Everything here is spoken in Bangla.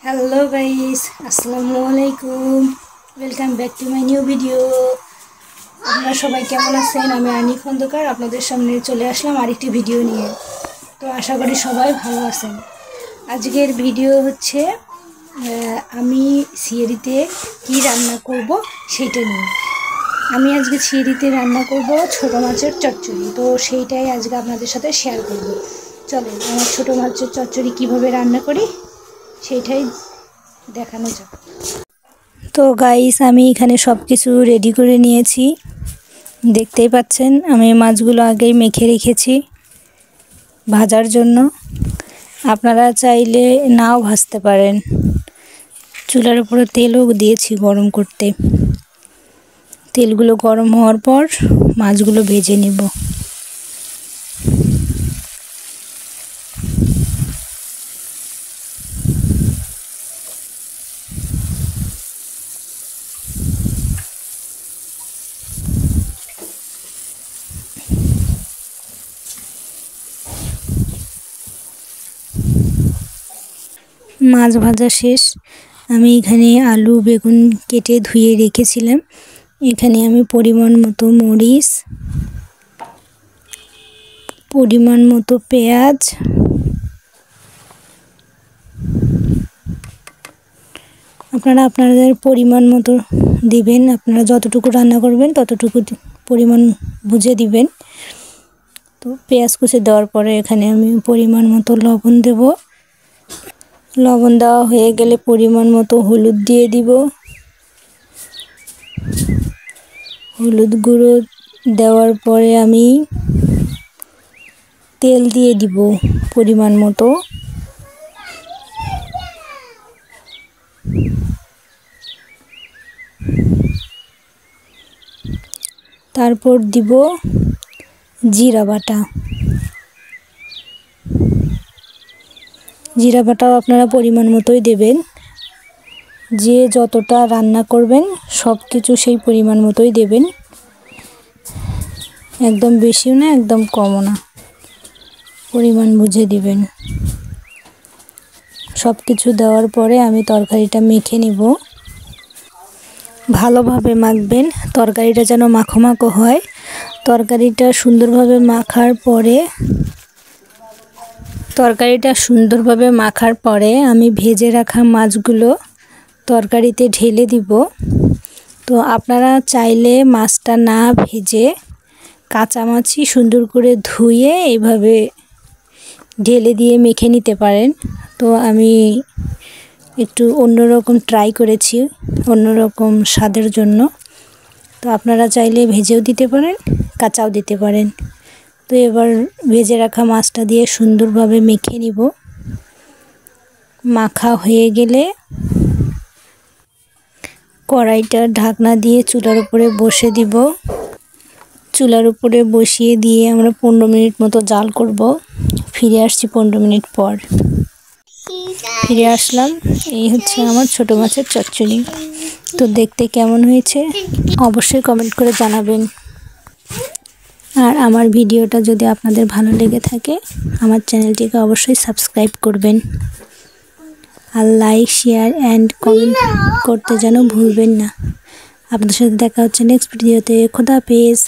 হ্যালো গাইস, আসসালামু আলাইকুম। Welcome back to my new video. আপনারা সবাই কেমন আছেন? আমি আনি খন্দকার আপনাদের সামনে চলে আসলাম আরেকটি ভিডিও নিয়ে। তো আশা করি সবাই ভালো আছেন। আজকের ভিডিও হচ্ছে আমি সিয়েরিতে কি রান্না করব সেটা নিয়ে। আমি আজকে সিয়েরিতে রান্না করব ছোটো মাছের চচ্চড়ি। তো সেইটাই আজকে আপনাদের সাথে শেয়ার করব। চলেন আমার ছোটো মাছের চচ্চড়ি কীভাবে রান্না করি সেইটাই দেখানো যাক। তো গাইস, আমি এখানে সব কিছু রেডি করে নিয়েছি। দেখতেই পাচ্ছেন আমি মাছগুলো আগেই মেখে রেখেছি ভাজার জন্য। আপনারা চাইলে নাও ভাজতে পারেন। চুলার উপরে তেলও দিয়েছি গরম করতে। তেলগুলো গরম হওয়ার পর মাছগুলো ভেজে নেব। মাছ ভাজা শেষ। আমি এখানে আলু বেগুন কেটে ধুয়ে রেখেছিলাম। এখানে আমি পরিমাণ মতো মরিচ, পরিমাণ মতো পেঁয়াজ, আপনারা আপনাদের পরিমাণ মতো দিবেন। আপনারা যতটুকু রান্না করবেন ততটুকু পরিমাণ বুঝে দিবেন। তো পেঁয়াজ কুচি দেওয়ার পরে এখানে আমি পরিমাণ মতো লবণ দেব। লবণ দেওয়া হয়ে গেলে পরিমাণ মতো হলুদ দিয়ে দিব। হলুদ গুঁড়ো দেওয়ার পরে আমি তেল দিয়ে দিব পরিমাণ মতো। তারপর দিব জিরা বাটা। জিরা বাটাও আপনারা পরিমাণ মতোই দেবেন। যে যতটা রান্না করবেন সব কিছু সেই পরিমাণ মতোই দেবেন। একদম বেশিও না, একদম কমও না, পরিমাণ বুঝে দিবেন। সব কিছু দেওয়ার পরে আমি তরকারিটা মেখে নিব। ভালোভাবে মাখবেন, তরকারিটা যেন মাখো মাখো হয়। তরকারিটা সুন্দরভাবে মাখার পরে আমি ভেজে রাখা মাছগুলো তরকারিতে ঢেলে দিব। তো আপনারা চাইলে মাছটা না ভেজে কাঁচা মাছই সুন্দর করে ধুয়ে এইভাবে ঢেলে দিয়ে মেখে নিতে পারেন। তো আমি একটু অন্যরকম ট্রাই করেছি, অন্যরকম স্বাদের জন্য। তো আপনারা চাইলে ভেজেও দিতে পারেন, কাঁচাও দিতে পারেন। তো এবার ভেজে রাখা মাছটা দিয়ে সুন্দরভাবে মেখে নিব। মাখা হয়ে গেলে কড়াইটা ঢাকনা দিয়ে চুলার উপরে বসে দিব। চুলার উপরে বসিয়ে দিয়ে আমরা 15 মিনিট মতো জাল করব। ফিরে আসছি 15 মিনিট পর। ফিরে আসলাম। এই হচ্ছে আমার ছোটো মাছের চচ্চড়ি। তো দেখতে কেমন হয়েছে অবশ্যই কমেন্ট করে জানাবেন। আর আমার ভিডিওটা যদি আপনাদের ভালো লেগে থাকে আমার চ্যানেলটিকে অবশ্যই সাবস্ক্রাইব করবেন। আর লাইক, শেয়ার অ্যান্ড কমেন্ট করতে যেন ভুলবেন না। আপনাদের সাথে দেখা হচ্ছে নেক্সট ভিডিওতে। খোদা হাফেজ।